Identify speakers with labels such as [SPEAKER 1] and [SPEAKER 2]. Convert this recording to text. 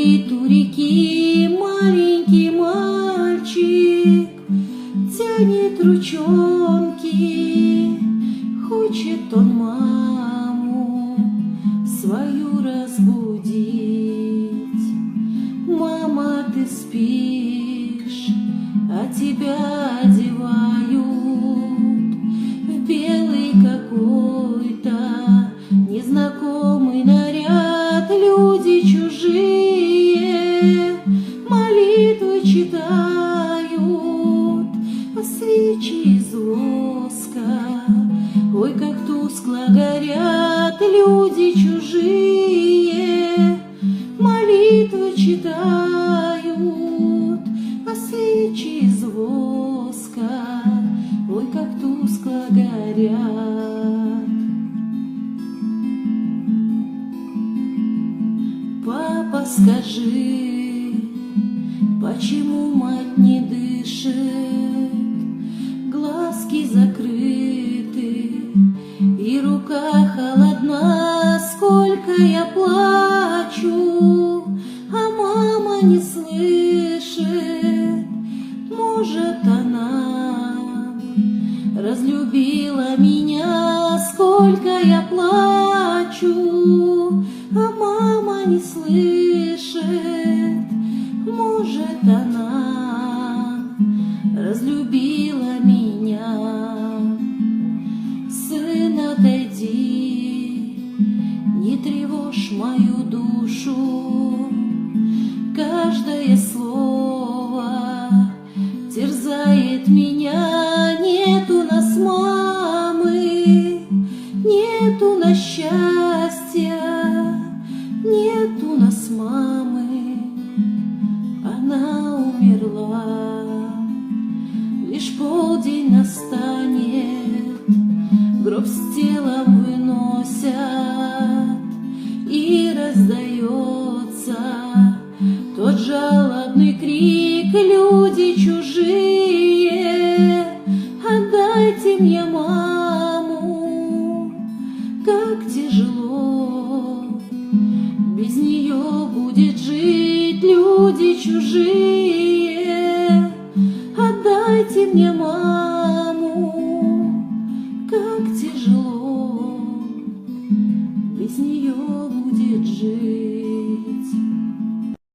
[SPEAKER 1] Стоит у реки маленький мальчик, тянет ручонки, хочет он маму свою разбудить. Мама, ты спишь, а тебя одевают в белый какой-то незнакомый наряд. Люди чужие молитвы читают, а свечи из воска, ой, как тускло горят. Люди чужие молитвы читают, а свечи из воска, ой, как тускло горят. Папа, скажи, почему мать не дышит? Глазки закрыты, и рука холодна. Сколько я плачу, а мама не слышит. Может, она разлюбила меня. Сколько я плачу, а мама не слышит. Может, она разлюбила меня. Сын, отойди, не тревожь мою душу. Каждое слово терзает меня. Нет у нас мамы, нет у нас счастья, нет у нас мамы, она умерла. Лишь полдень настанет, гроб с телом выносят, и раздается тот жалобный крик. Люди чужие, отдайте мне маму. Как тяжело без нее будет жить. Люди чужие,